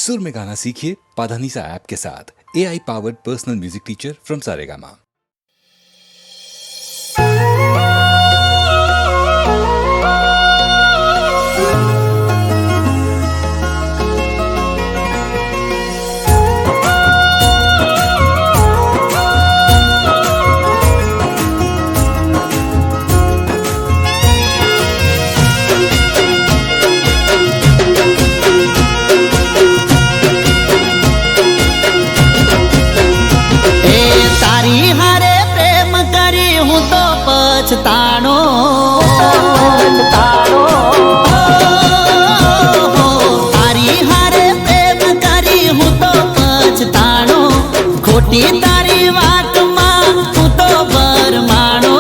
सुर में गाना सीखिए पाधानीसा ऐप के साथ। AI powered personal music teacher from Saregama. पछतानो तारी हारे प्रेम करी हूँ तो पछतानो खोटी तारी वात मां हूँ तो बरमानो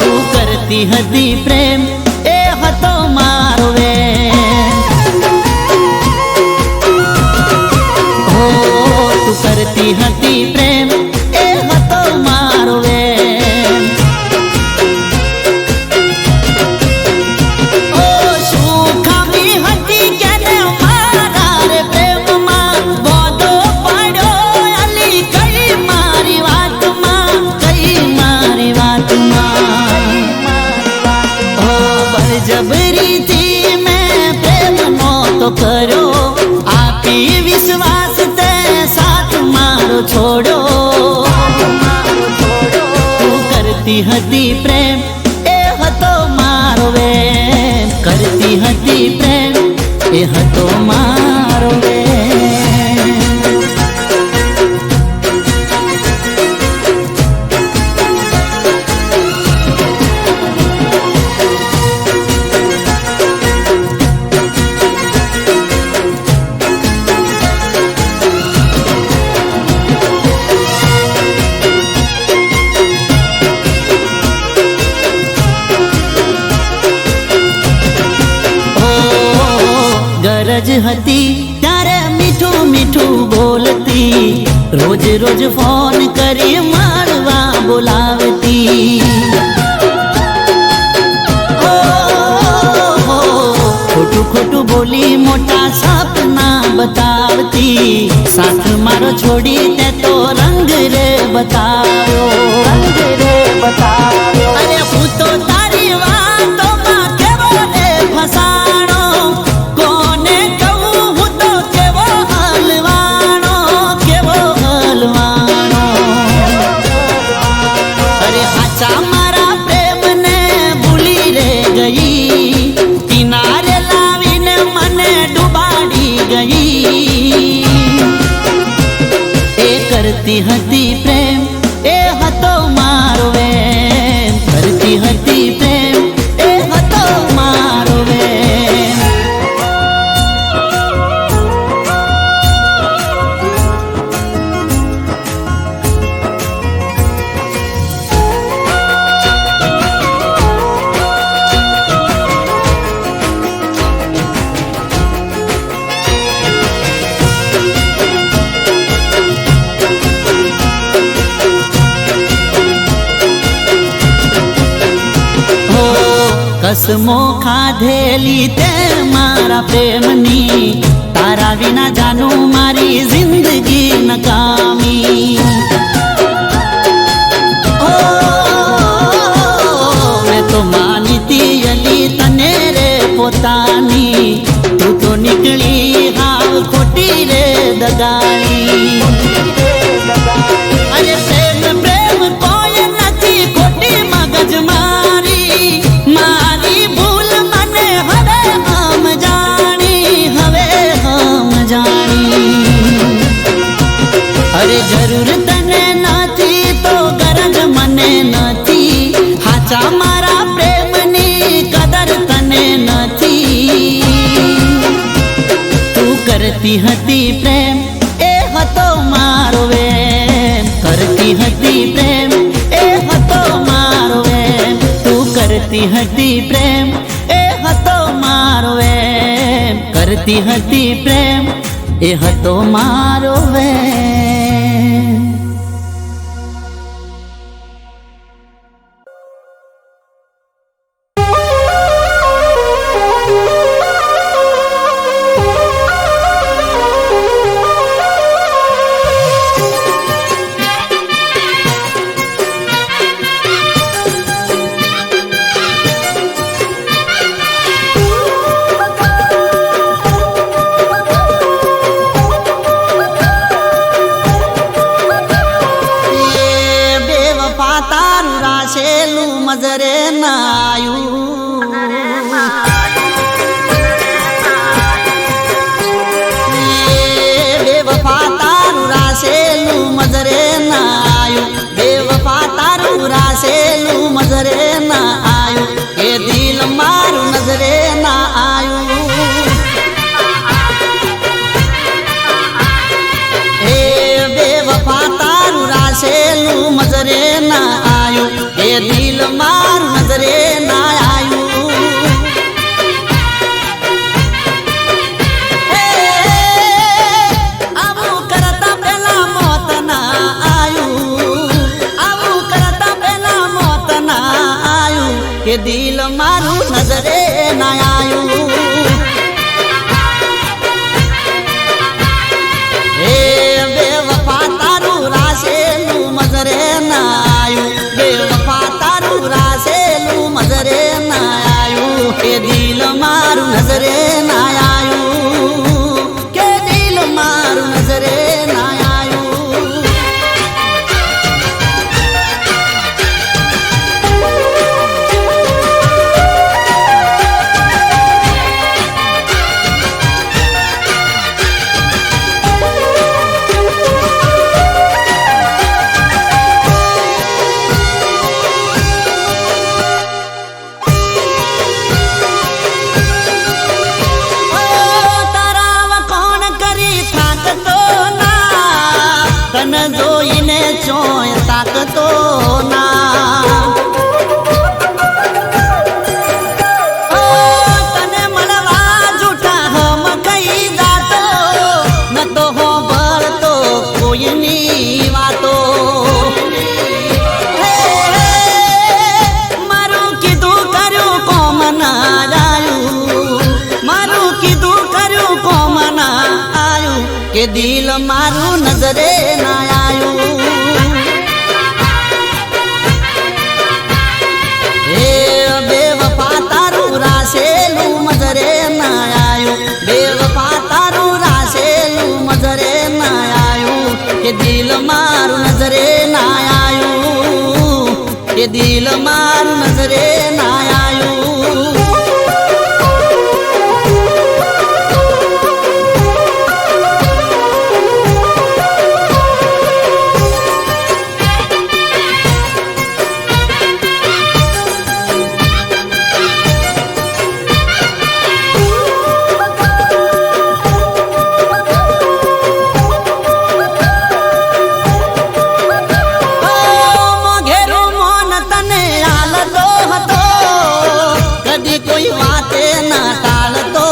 तू करती हती प्रेम ए हतो मारो वे हो तू करती हती प्रेम जबरी थी मैं प्रेम नो तो करो आपी विश्वास ते साथ मारो छोड़ो तू करती हती प्रेम ए हतो मारो वे करती हती प्रेम ए हतो मारो वे गरज हती त्यारे मीठू मीठू बोलती रोज रोज फोन करी मारवा बोलावती खोटू खोटू बोली मोटा सपना बतावती साथ मारो छोड़ी ते तो रंग रे बतायो अरे पूतो तारी वातो मां केवो रे फसाणो कोने कहूं हूं तो केवो हलवाणो अरे हाचा मारा प्रेम ने भूली रे गई किनारे लावीने मने डुबाड़ी गई ए करती हती प्रेम ए हतो मारो वे करती हती प्रेम ए हतो मारो वे कसमो खाधेली ते मारा प्रेमनी तारा विना जानू मारी जिंदगी नकामी ओ मैं तो मानती अली तने रे पोतानी तू तो निकली हाव खोटी रे दगाड़ी अरे प्रेम प्रेम कोई नथी खोटी मगज मारी भूल मने हवे हम जानी अरे जरूर तने नाथी तो गरज मने नाथी हाचा मारा प्रेमनी कदर तने नाथी तू करती हती प्रेम ए हतो मारो वे करती हती प्रेम ए हतो मारो वे तू करती हती प्रेम ए हतो मारो वे करती हती प्रेम ए हतो मारो वे દિલ મારું નજરે ના આયું આવું કરતા પેલા મોત ના આયું આવું કરતા પેલા મોત ના આયું કે દિલ મારું નજરે ના આયું બેવફા તારું રાસેલું મજરે ના આયું બેવફા તારું રાસેલું મજરે ના આયું કે દિલ મારું નજરે ના આયું કે દિલ મારું નજરે ના આયું તન જોઈને ચોય તાકતો ના તને મળવા જૂઠા હમ કઈ જાતો ન તો હો ભરતો કોઈની વાતો મારું કીધું કર્યું કોમ ના આયું મારું કીધું કર્યું કોમ ના આયું કે દિલ મારું નજરે ના આયું એ બેવફા તારું રાસેલું મજરે ના આયું બેવફા તારું રાસેલું મજરે ના આયું કે દિલ મારું નજરે ના આયું કે દિલ મારું નજરે ના આયું કોઈ વાતે ના ટાળતો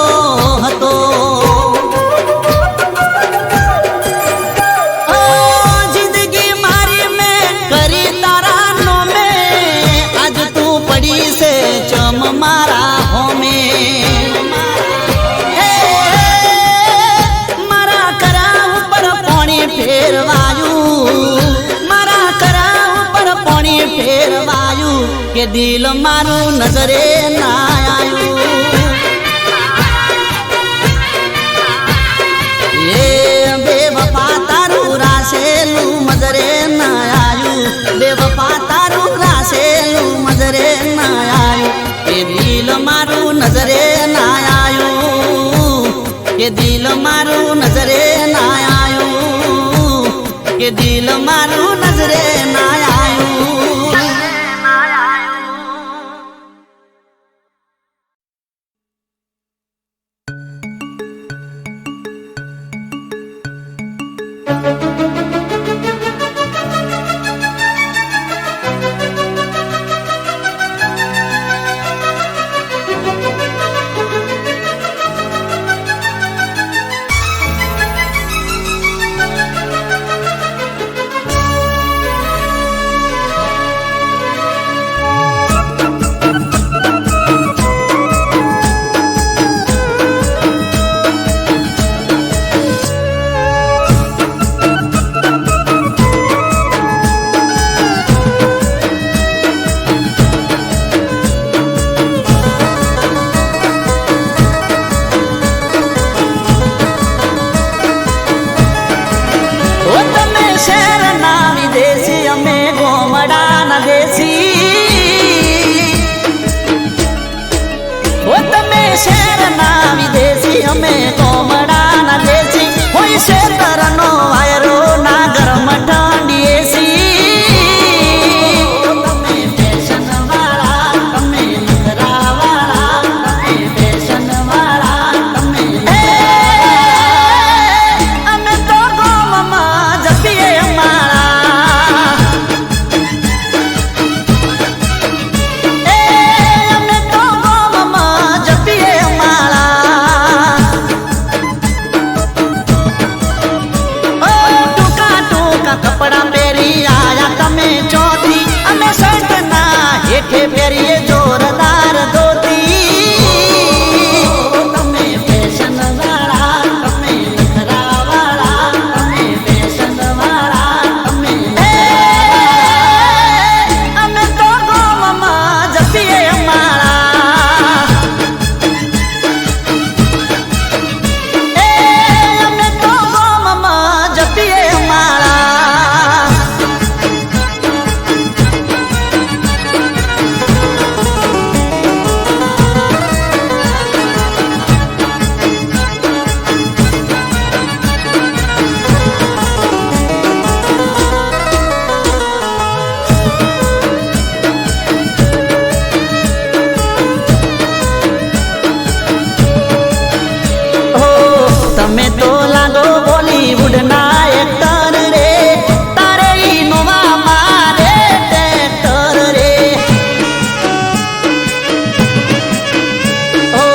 હતો જિંદગી મારી મેં કરી તારા નોમે આજ તું પડી છે ચમ મારા હોમે મારા કરા ઉપર પાણી ફેરવાયું મારા કરા ઉપર પાણી ફેરવાયું કે દિલ મારું નજરે ના આયું એ બેવફા તારું રાસેલું મજરે ના આયું બેવફા તારું રાસેલું મજરે ના આયું કે દિલ મારું નજરે ના આયું કે દિલ મારું નજરે ના આયું કે દિલ મારું નજરે ના આયું પહેરીએ જોરદાર ધોતી તમે ફેશન વાળા તમે નખરા વાળા તમે ફેશન વાળા તમે અમે તો ગોમમાં જપીએ અમારા અમે તો ગોમમાં જપીએ અમારા તમે તો લાગો બોલીવુડ ના એક્ટર રે તારે ઇનોવા મારે ટ્રેક્ટર રે ઓ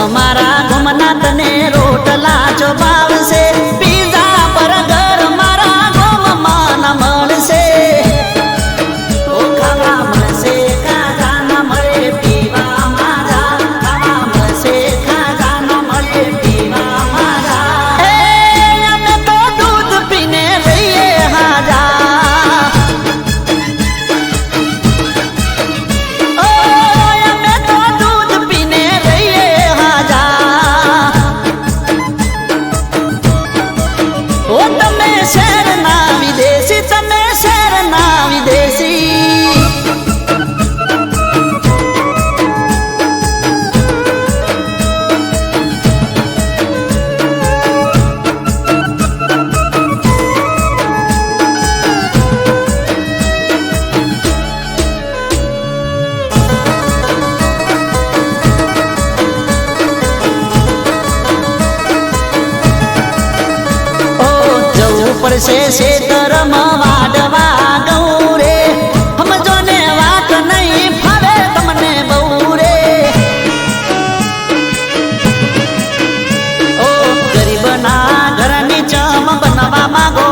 અમારા ગમના તને રોટલા ચોપાવશે પીઝા બર્ગર મારા ગમમાં ન મળશે ઓ ખાવા મળશે ખાજા ન મળે પીવા માજા ખાવા મળશે ખાજા ન મળે પીવા પડશે શેતરમાં વાડવા ગૌ રે સમજો ને વાત નહીં ફાવે તમને બહુ રે ઓ ગરીબના ઘરની ચમ બનવા માંગો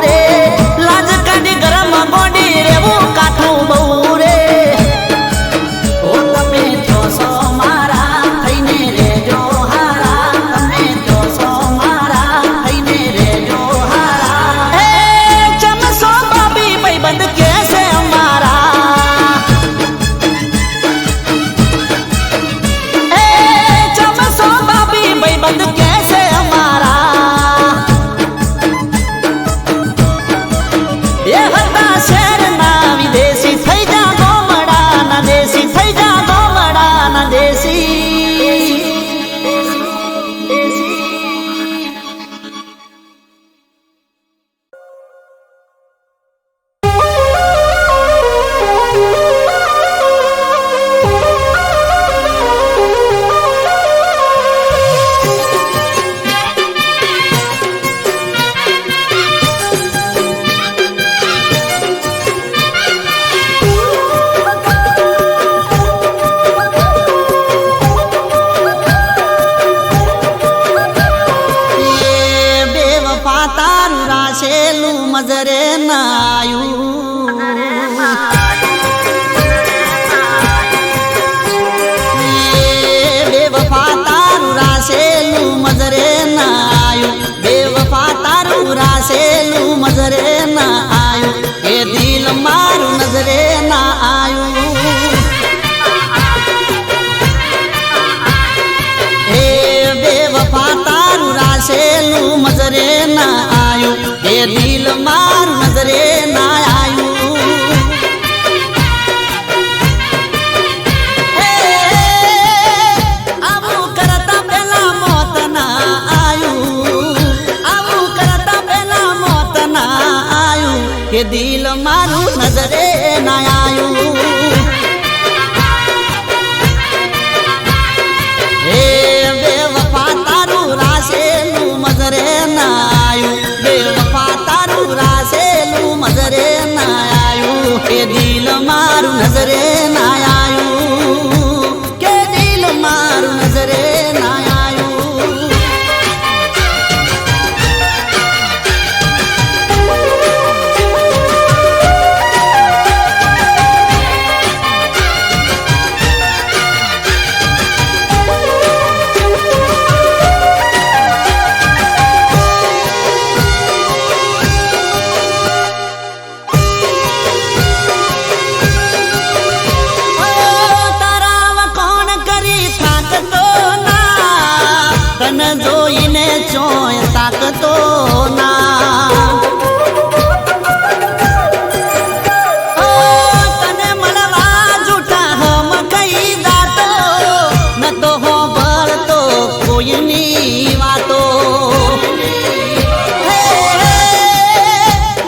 રે લાજ કાઢી ગરમ ગોડી રેવું કાઠું બહુ રે ઓ તમે જોશો મારા થઈને રેજો હારા તમે જોશો મારા થઈને રેજો બંધ કેસે અમારા ચમસો બાબી ભાઈ બંધ કેસે અમારા એ હતા શહેરના વિદેશી થઈ જા ગોમડાના દેશી થઈ જા ગોમડાના દેશી મજરે નાયું બેવફા તારું રાસેલું મજરે નાયું બેવફા તારું રાસેલું મજરે ના આયું એ દિલ મારું નજરે ના આયું હે બેવફા તારું રાસેલું મજરે ના આયું એ દિલ મારું નજરે ના આયું આવું કરતા પેલા મોત ના આયું આવું કરતા પેલા મોત ના આયું એ દિલ મારું નજરે ના આયું હે બેવફા તારું રાસેલું મજરે ના આયું બેવફા તારું રાસેલું મજરે ના આયું કે દિલ મારું નજરે ના આયું કે દિલ મારું નજરે ના આયું તન જોઈને ચોય તાકતો ના તને મળવા જૂઠા હમ કઈ દાતો ન તો હો ભરતો કોઈની વાતો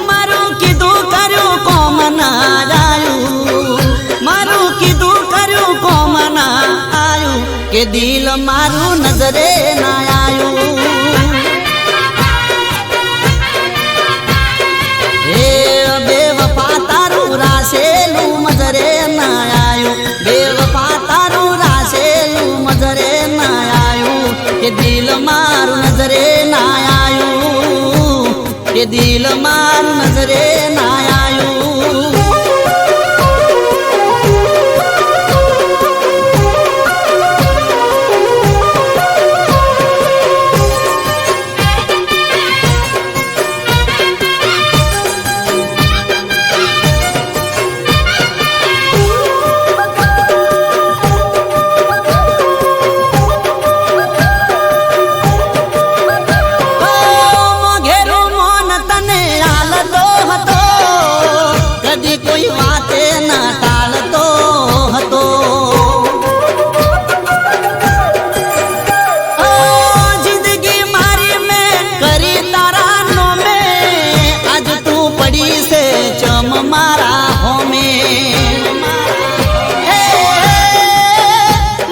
મારું કીધું કર્યું કોમ ના આવ્યું મારું કીધું કર્યું કોમ ના આવ્યું કે દિલ મારું નજરે ના આવ્યું એ બેવફા તારું રાસેલું મજરે ના આવ્યું બેવફા તારું રાસેલું મજરે ના આવ્યું કે દિલ મારું નજરે ના આવ્યું કે દિલ મારું નજરે ના આવ્યું કોઈ વાતે ના ટાળતો હતો જિંદગી મારી મેં કરી તારા નોમે આજ તું પડી છે ચમ મારા હોમે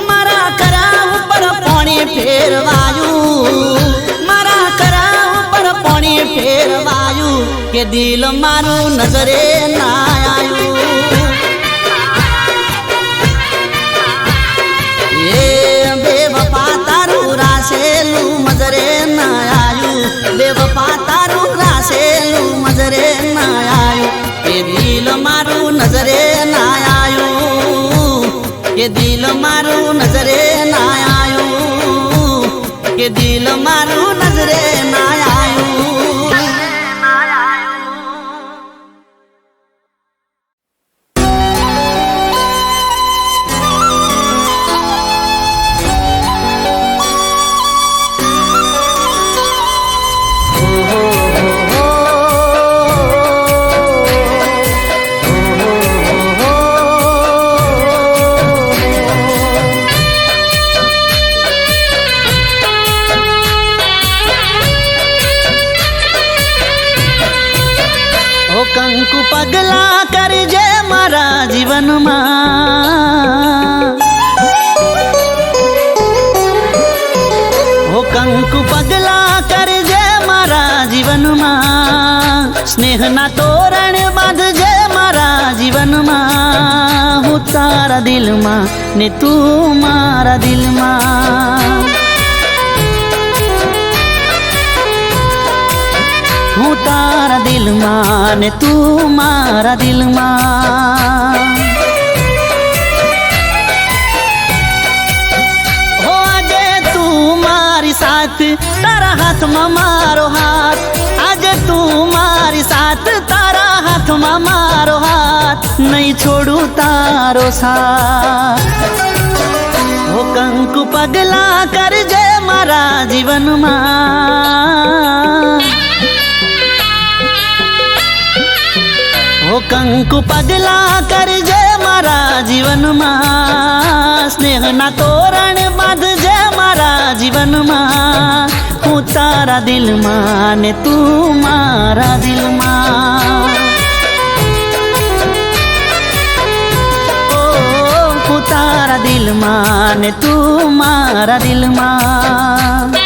મારા કરા ઉપર પાણી ફેરવાયું મારા કરા ઉપર પાણી ફેરવાયું કે દિલ મારું નજરે ના આવ્યું એ બેવફા તારું રાસેલું મજરે ના આવ્યું બેવફા તારું રાસેલું મજરે ના આવ્યું કે દિલ મારું નજરે ના આવ્યું કે દિલ મારું નજરે ના આવ્યું કે દિલ મારું નજરે ના આવ્યું કંકુ પગલા કરજે મારા જીવનમાં હો કંકુ પગલા કરજે મારા જીવનમાં સ્નેહના તોરણ બાંધજે મારા જીવનમાં હું તારા દિલમાં ને તું મારા દિલમાં હું તારા દિલમાં ને તું મારા દિલમાં હો આજે તું મારી સાથ તારા હાથમાં મારો હાથ આજે તું મારી સાથ તારા હાથમાં મારો હાથ નહીં છોડું તારો સાથ હો કંકુ પગલા કરજે મારા જીવનમાં હો કંકુ પગલા કરજે મારા જીવનમાં સ્નેહના તોરણ બાંધજે મારા જીવનમાં હું તારા દિલમાં ને તું મારા દિલમાં હું તારા દિલમાં ને તું મારા દિલમાં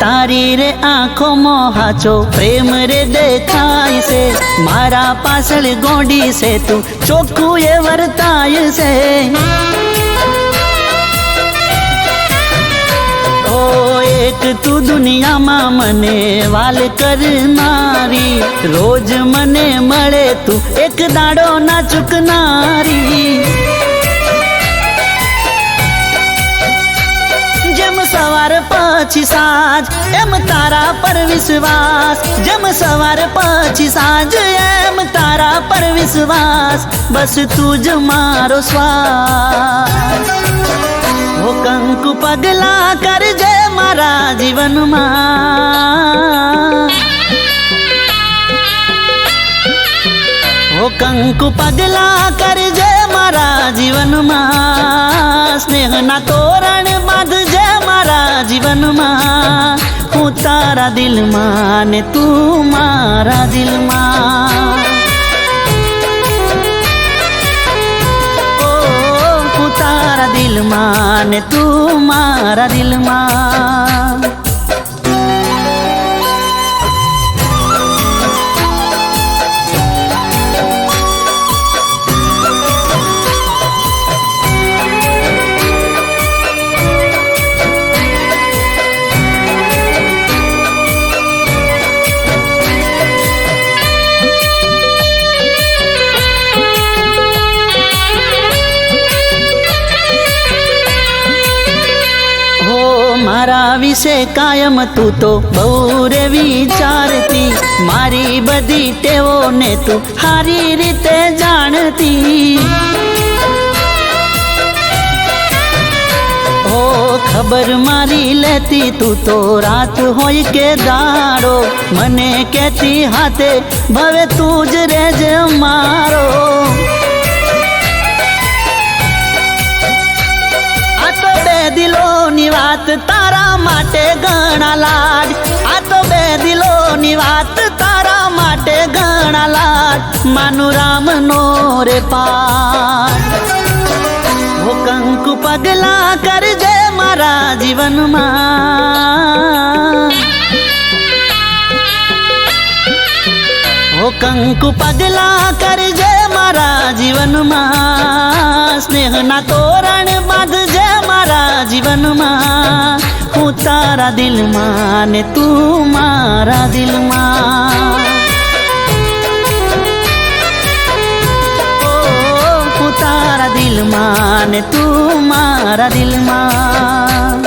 તારી રે આંખોમાં હાચો પ્રેમ રે દેખાય છે મારા પાછળ ગોંડી છે તું ચોખ્ખું એ વર્તાય છે ઓ એ એક તું દુનિયામાં મને વાલ કરનારી, રોજ મને મળે તું એક દાડો ના ચૂકનારી. જેમ સવાર પછી સાંજ એમ તારા પર વિશ્વાસ, જેમ સવાર પછી સાંજ એમ તારા પર વિશ્વાસ, બસ તું જ મારો શ્વાસ. ઓ કંકુ પગલા કરજે મારા જીવનમાં, ઓ કંકુ પગલા કરજે મારા જીવનમાં, સ્નેહના તોરણ બાંધજે મારા જીવનમાં, હું તારા દિલમાં ને તું મારા દિલમાં. તારા દિલમાં ને તું મારા દિલમાં. મારા વિશે કાયમ તું તો બહુ રે વિચારતી, મારી બધી ટેવોને તું સારી રીતે જાણતી. ઓ ખબર મારી લેતી તું તો રાત હોય કે દાડો, મને કહેતી હાથે ભવે તું જ રેજ મારો. દિલોની વાત તારા માટે ઘણા લાડ, આ તો બે દિલોની વાત તારા માટે ઘણા લાડ, માનું રામનો રે પાઠ. ઓ કંકુ પગલા કરજે મારા જીવનમાં, ઓ કંકુ પગલા કરજે મારા જીવનમાં, સ્નેહના તોરણ બાંધજે મારા જીવનમાં, હું તારા દિલમાં ને તું મારા દિલમાં. હું તારા દિલમાં ને તું મારા દિલમાં.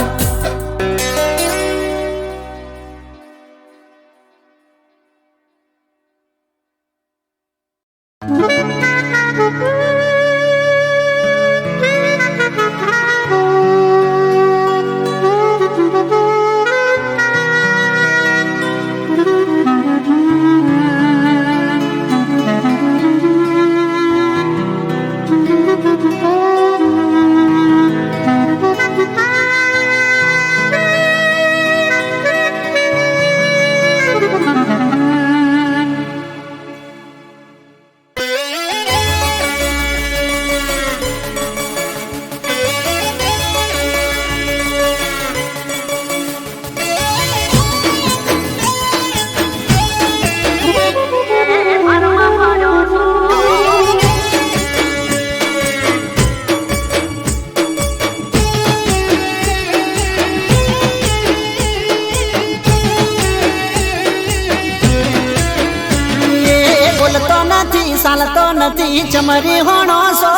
ચાલતો નથી ચમરી હોણો સો,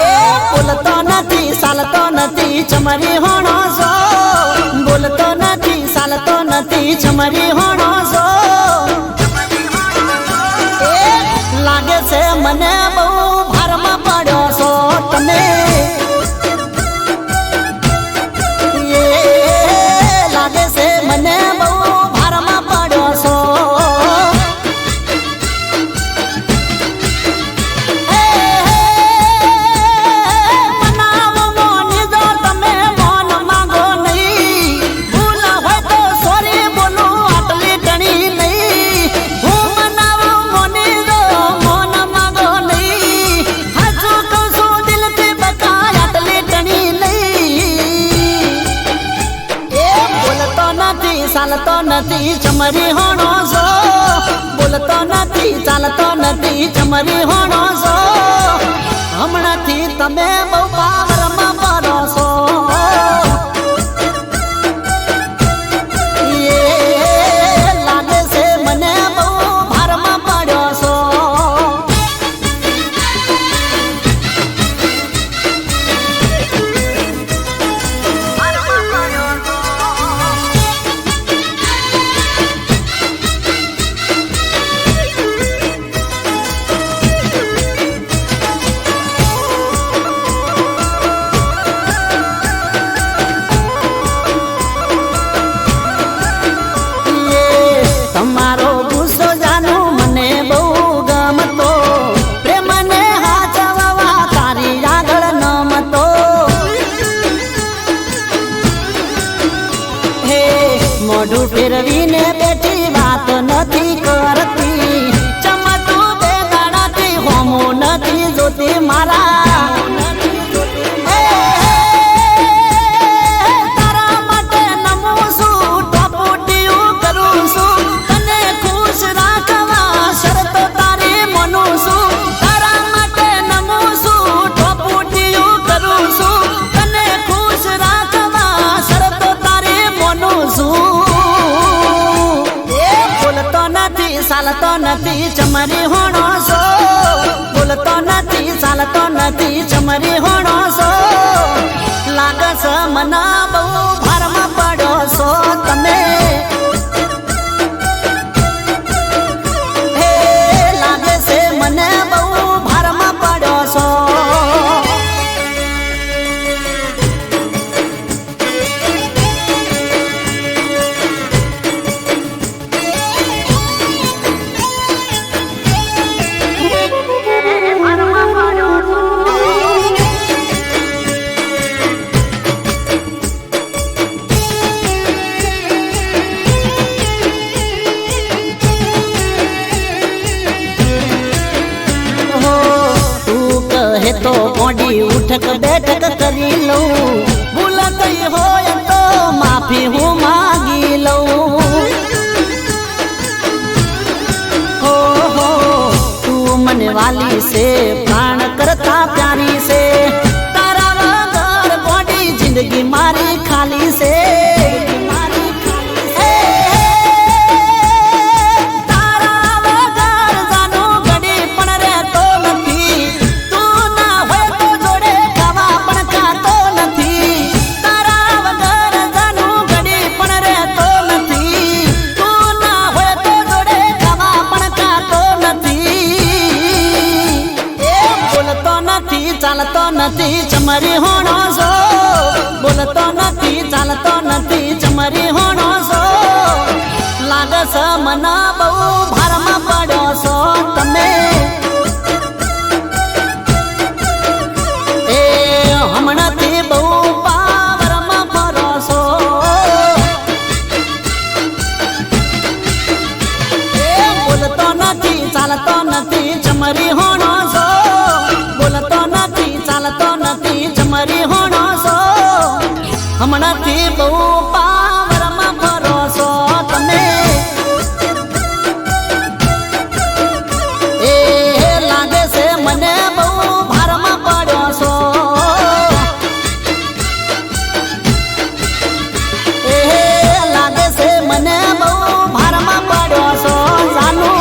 એ બોલતો નથી ચાલતો નથી ચમરી હોણો સો, બોલતો નથી ચાલતો નથી ચમરી હોણો સો. એ લાગે છે મને બહુ ભારમાં પડ્યો છો તમે, એ લાગે છે મને બહુ ભારમાં પડ્યો છો. મનાવો મોની જો તમે મોન માંગો નહીં, ભૂલ હોય તો સોરી બોલું આટલી ટણી નહીં. હું મનાવો મોની જો મોન માંગો નહીં, હાચું કહું છું દિલથી બકાય આટલી ટણી નહીં. એ બોલતો નથી ચાલતો નથી ચમરી હોણો છો, બોલતો નથી ચાલતો નથી ચમરી હોણો છો. હમણાંથી તમે બહુ પાવરમાં પરોસો લાગે છે મને બહુ ભારમાં પડ્યો છો તમારો ગુસ્સો જાનું મને બહુ ગમતો પ્રેમને હાચવવા તારી આગળ નમતો હે મોઢું ફેરવીને બેઠી વાત નથી કરતી ચમતું બે દાડાથી હોમું નથી જોતી મારા ચાલતો નથી ચમરી હોણો છો બોલતો નથી ચાલતો નથી ચમરી હોણો છો લાગે છે મને બહુ ભારમાં પડ્યો છો તમે હે લાગે છે મને બહુ ભારમાં પડ્યો છો તો મોડી ઉઠક બેઠક કરી લઉં ભૂલ થઈ હોય તો માફી હું માગી લઉં હો તું મને વાલી છે પ્રાણ કરતા પ્યારી છે તારા વગર મોડી જિંદગી મારી ખાલી છે ચાલતો નથી ચમરી હોણો છો બોલતો નથી ચાલતો નથી ચમરી હોણો છો લાગે છે મને બહુ ભારમાં પડ્યો છો તમે એ હમણાંથી બહુ પાવરમાં ફરો છો એ બોલતો નથી ચાલતો નથી ચમરી હોણો છો બોલતો નથી ચાલતો નથી ચમરી હોણો છો હમણાંથી બહુ પાવરમાં ફરો છો તમે એ લાગે છે મને બહુ ભારમાં પડ્યો છો એ લાગે છે મને બહુ ભારમાં પડ્યો છો જાનું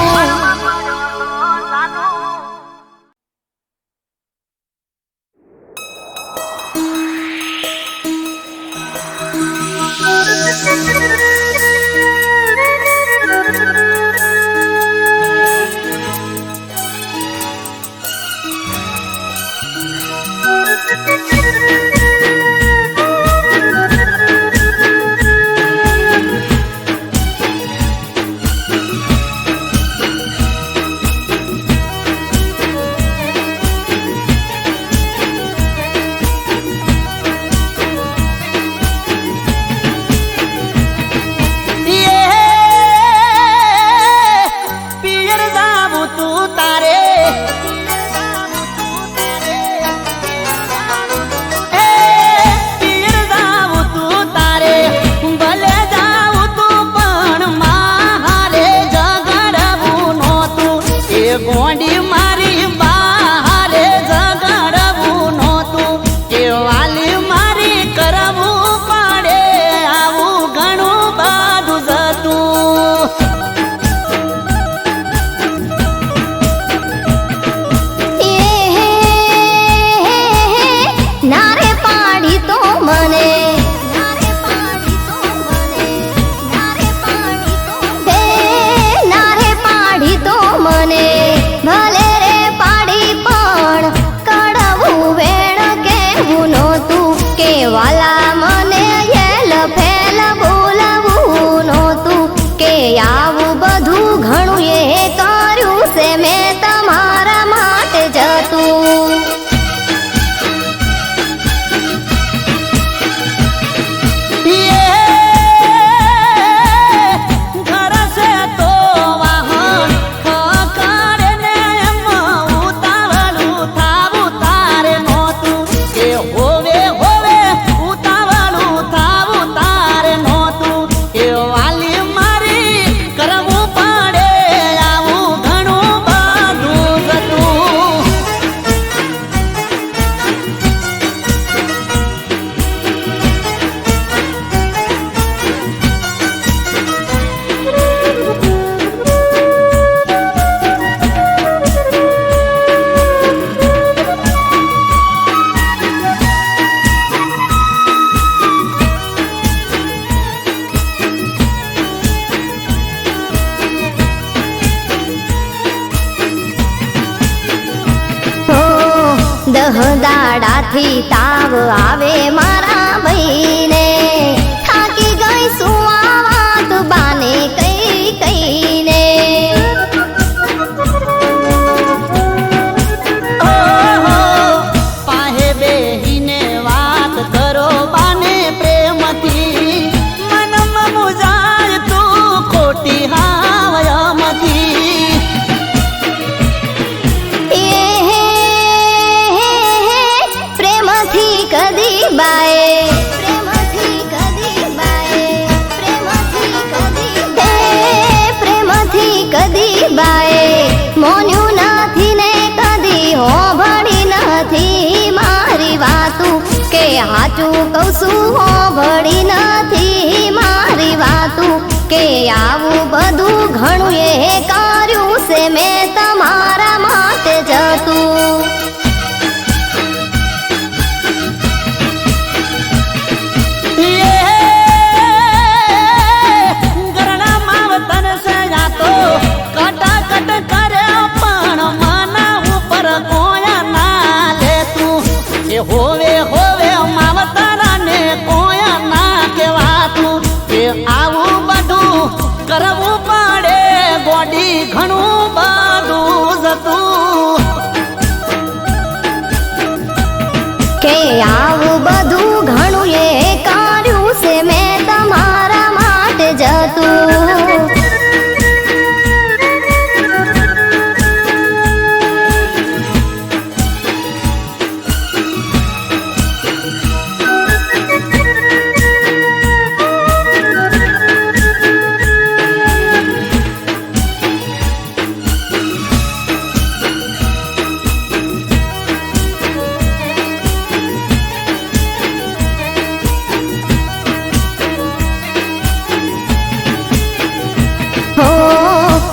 તારાથી તાવ આવે મારા ભાઈને થાકી ગઈ શું આ વાત બાને કઈ કઈને પાહે બેહીને વાત કરો બાને પ્રેમથી મનમાં મુજાય તું ખોટી હાવયમથી પ્રેમથી કદી બાએ પ્રેમથી કદી બાએ પ્રેમથી કદી બાએ મોન્યું નથી ને કદી હોભળી નથી મારી વાતું કે હાચું કહું છું હોભળી નથી મારી વાતું કે આવું બધું ઘણું એ કર્યું છે મેં તમારા માટે જતું હોવે હોવે માવતરાને કોયા ના કહેવાતું કે આવું બધું કરવું પડે ગોડી ઘણું બધું જતું કે આવું બધું ઘણું એ કર્યું છે મેં તમારા માટે જતું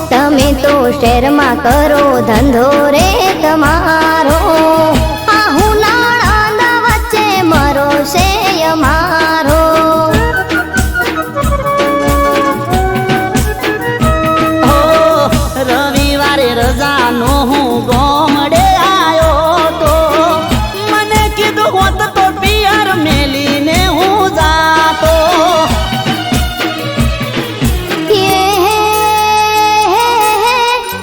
તમે તો શહેરમાં કરો ધંધો રે તમારો હું નાણાના વચ્ચે મરો છે અમારો રવિવારે રજાનો હું ગોમડે આવ્યો તો મને કીધું હોત તો પિયર મેલીને હું જાતો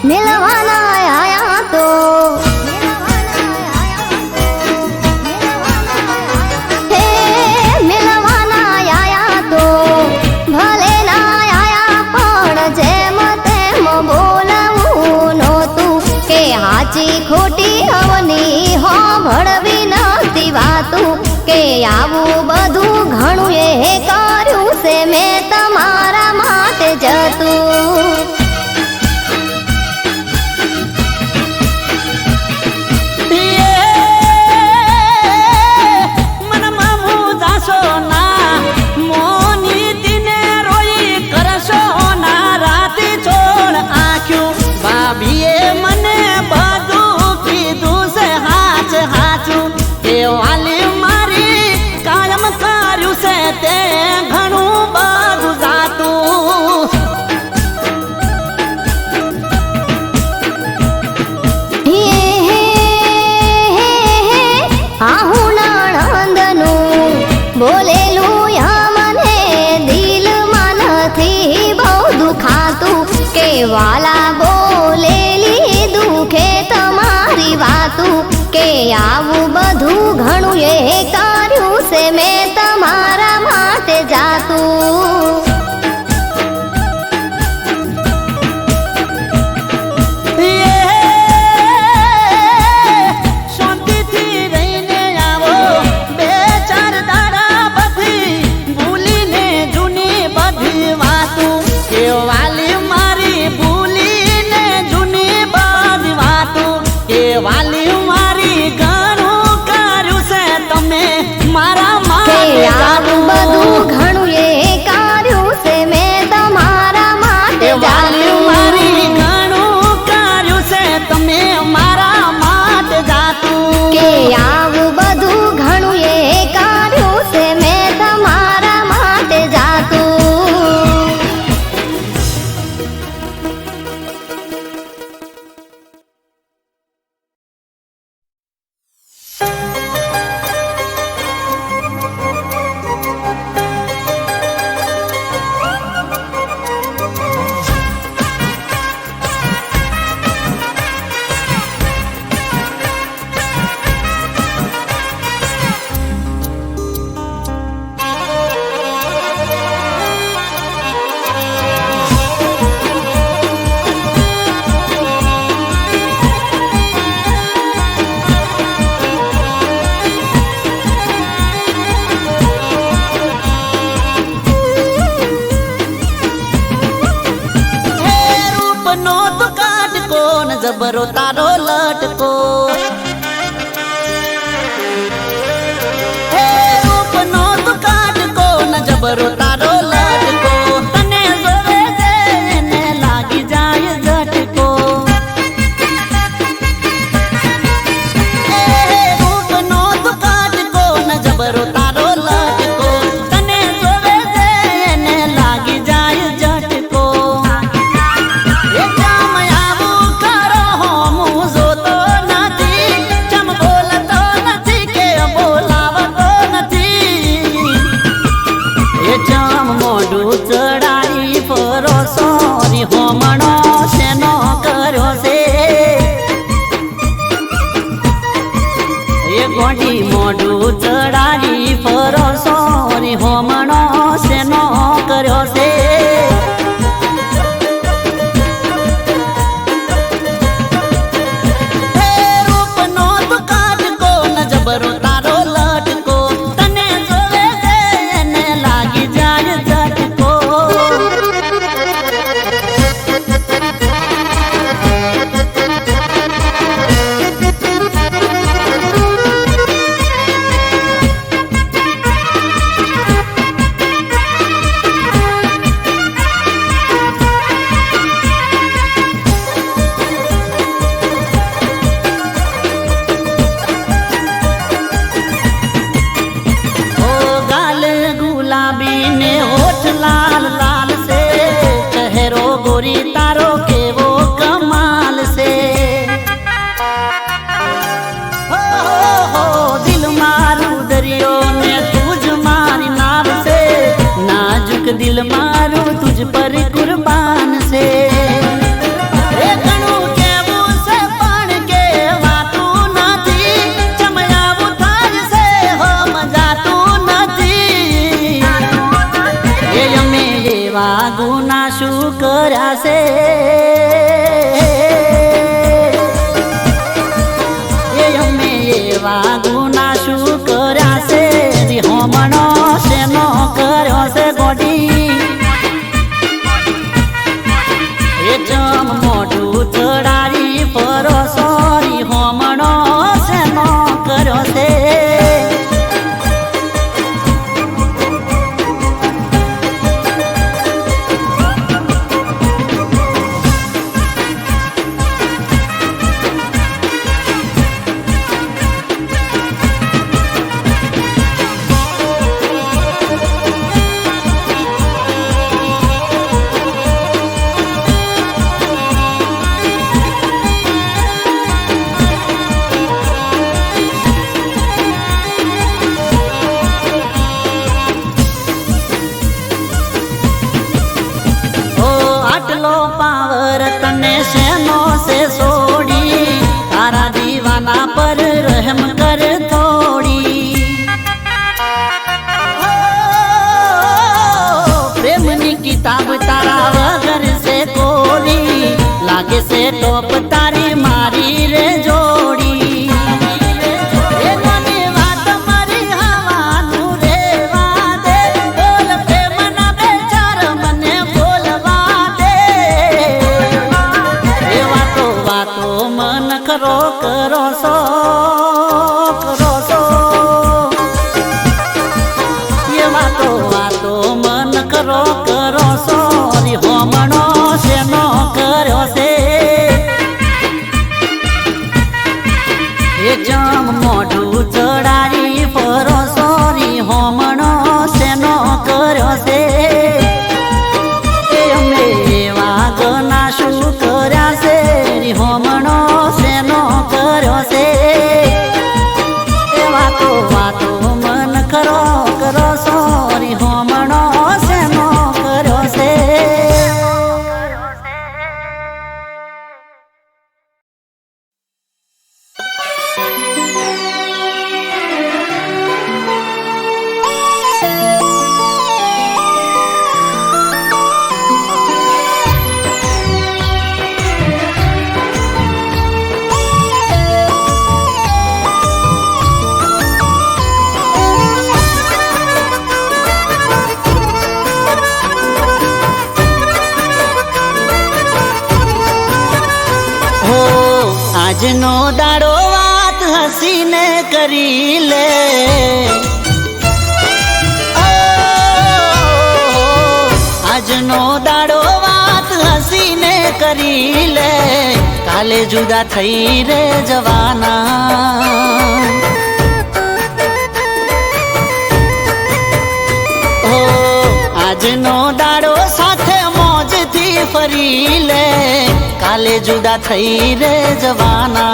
મિલવાના આયા તો હે મિલવાના આયા તો ભલે ના આયા પણ જેમ તેમ બોલવું નહોતું કે હાચી ખોટી હવની હોભળવી નહોતી વાતું કે આવું બધું ઘણું એ કર્યું છે મેં તમારા માટે જતું વાલી મારી કાયમ કર્યું છે તે ઘણું બધું જાતું હું નણંદનું બોલેલું મને દિલમાં નથી બહુ દુખાતું કે વાલા બોલેલી દુખે તમારી વાતું કે આવું બધું ઘણું એ કર્યું છે મેં તમારા માટે જાતું શાંતિથી રહીને આવો બે ચાર દાડા બધી ભૂલીને જૂની બધી વાતું કે વાલી મારી ભૂલીને જૂની બધી વાતું કે વાલી મારા માટે આવું બધું ઘણું એ જબરો તારો લટકો હે રૂપનો તું કાટકો ન જબરો તારો લટકો તને જોવે છે એને લાગી જાય ઝટકો હે રૂપનો તું કાટકો ન જબરો તારો લટકો તને જોવે છે એને લાગી જાય ઝટકો એ જામ આવું કરો હું જોતો નથી ચમ બોલતો નથી કે બોલાવતો નથી એ જામ મોઢું ચડાઈ ફરો સોરી હોમણો શેનો કર્યો છે એ ગોડી મોઢું ચડાઈ ફરો સોરી હોમણો શેનો કર્યો છે હે રૂપનો તું કાટકો ન જબરો તારો લટકો તને જોવે છે એને લાગી જાય ઝટકો ओ गाल गुलाबी ने होठ लाल लाल से चेहरो गोरी तारो के वो कमाल से हो दिल मारू दरियो ने तुझ मारी नाव से नाजुक दिल मारू तुझ पर कुर्बान से ए घणું કેવું છે પણ કહેવાતું નથી ચમયાવું થાય છે હો મજાતું નથી એ અમે એવા ગુના શું કર્યા છે એ અમે એવા ગુના શું કર્યા છે જી હોમણો શેનો કર્યો છે ગોડી એ ચમ મોઢું ચડાવી ફરો સોરી હોમણો શેનો કર્યો છે ओ आटलो पावर तने शेनो से सोड़ी तारा दीवाना पर रहम कर थोड़ी प्रेमनी किताब तारा वगर से खोली लागे से टोप तारी मारी रे जोड़ी ए नानी વાત મારી હવાનું રેવા દે બોલ પ્રેમના બેચાર મને બોલવા દે એ વાતો વાતો મન કરો કરો સો એ વાતો વાતો મન કરો સો રી હોમણો શેનો કર્યો છે આજનો દાડો વાત હસીને કરી લે, આજનો દાડો વાત હસીને કરી લે, કાલે જુદા થઈ રે જવાના. ઓ આજનો દાડો સાથે મોજથી ફરી લે, કાલે જુદા થઈ રે જવાના.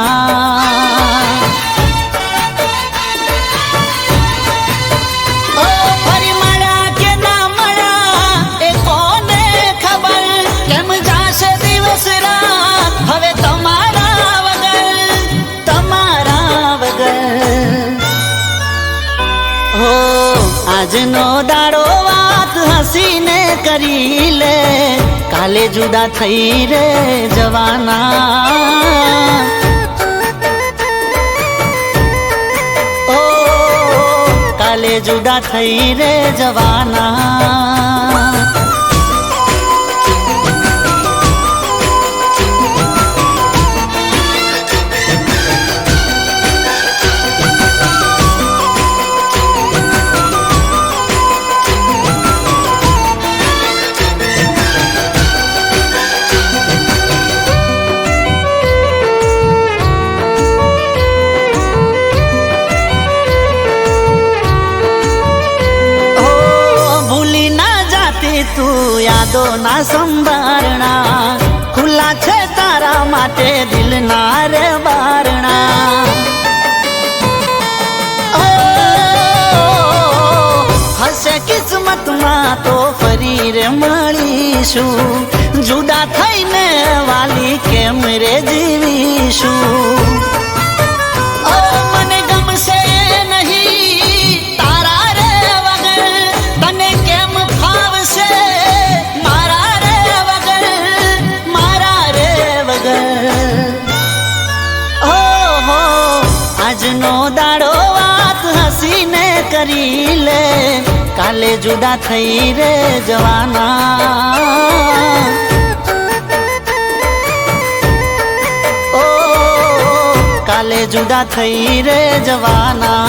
આજનો દાડો વાત હસીને કરી લે, કાલે જુદા થઈ રે જવાના. ઓ કાલે જુદા થઈ રે જવાના. તું યાદો ના સંભારણા, ખુલ્લા છે તારા માટે દિલના રે બારણા. હશે કિસ્મતમાં તો ફરી રે મળીશું, જુદા થઈને વાલી કેમ રે જીવીશું. મને ગમશે નહીં તારા રે વગર, તને કેમ ફાવશે મારા રે વગર, મારા રે વગર. ઓહો આજનો દાડો વાત હસીને કરી લે, કાલે જુદા થઈ રે જવાના. ઓ કાલે જુદા થઈ રે જવાના.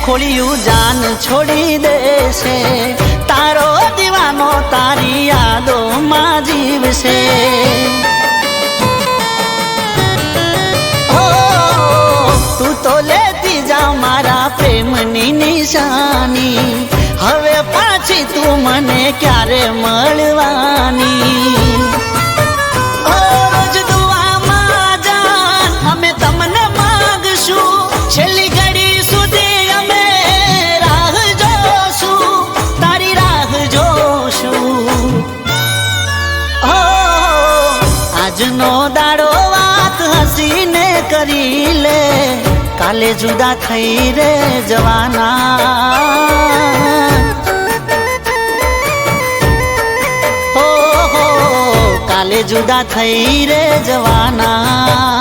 ખોળિયું જાન છોડી દેશે, તારો દીવાનો તારી યાદોમાં જીવશે. તું તો લેતી જા મારા પ્રેમની નિશાની, હવે પાછી તું મને ક્યારે મળવાની. રોજ દુઆમાં જાન અમે તમને માગશું, છેલ્લી ઘડી આજનો દાડો વાત હસીને કરી લે, કાલે જુદા થઈ રે જવાના. હો કાલે જુદા થઈ રે જવાના.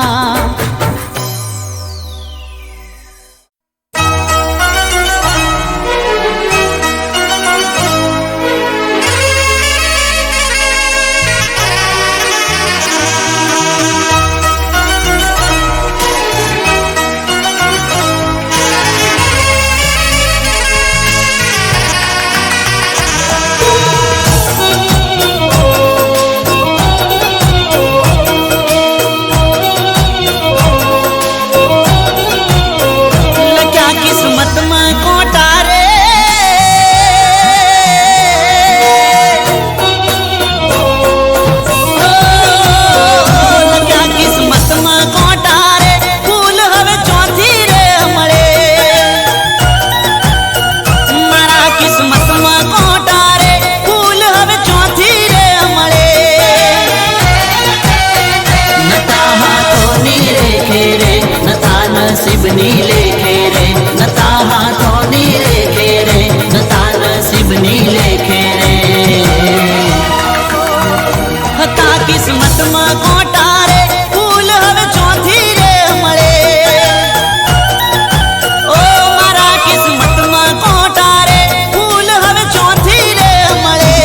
કિસ્મતમાં કોટા રે ફૂલ હવે ચોથી રે મળે ઓ મારા કિસ્મતમાં કોટા રે ફૂલ હવે ચોથી રે મળે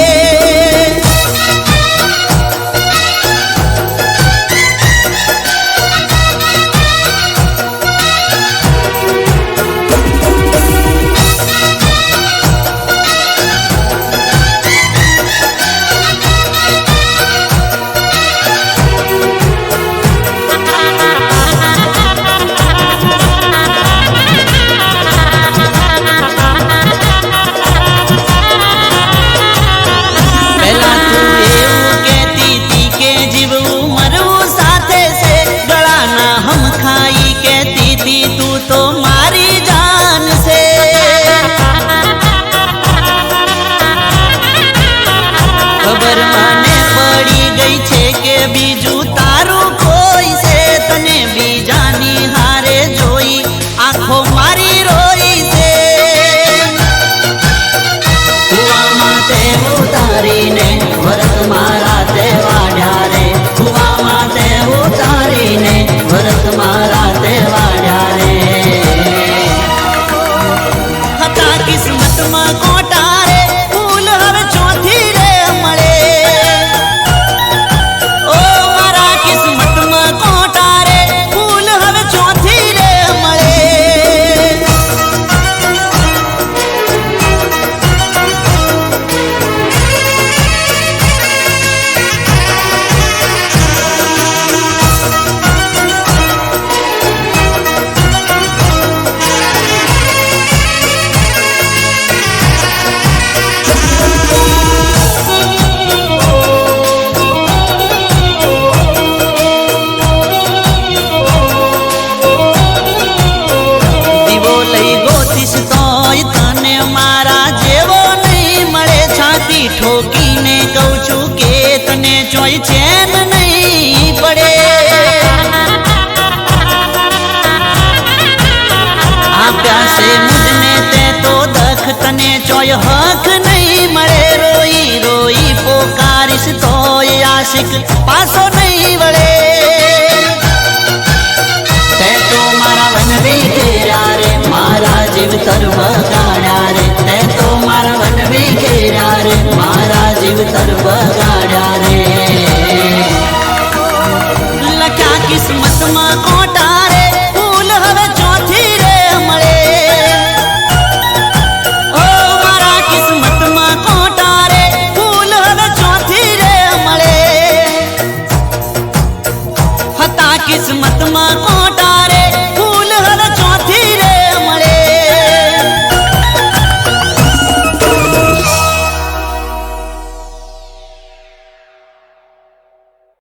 બીજું તારું કોઈ છે તને બીજાની હારે જોઈ આંખો મારી રોઈ છે કુવામાં તે ઉતારીને ભરત મારા તે વાડ્યા રે કુવામાં તે ઉતારીને ભરત મારા તે વાડ્યા રે હતા કિસ્મતમાં કોટા રે ફૂલ હવે ચોથી રે મળે ઠોકીને કહું છું કે તને ચોય ચેન નહીં પડે આપ્યા છે મુજને તે તો દખ તને ચોય હક નહીં મળે રોઈ રોઈ પોકારીશ તોય આશિક પાછો નહીં વળે તે તો મારા વનવી ઘેરા રે મારા જીવતર બગાડ્યા રે તે તો મારા વનવી ઘેરા રે મારા જીવતર બગાડ્યા રે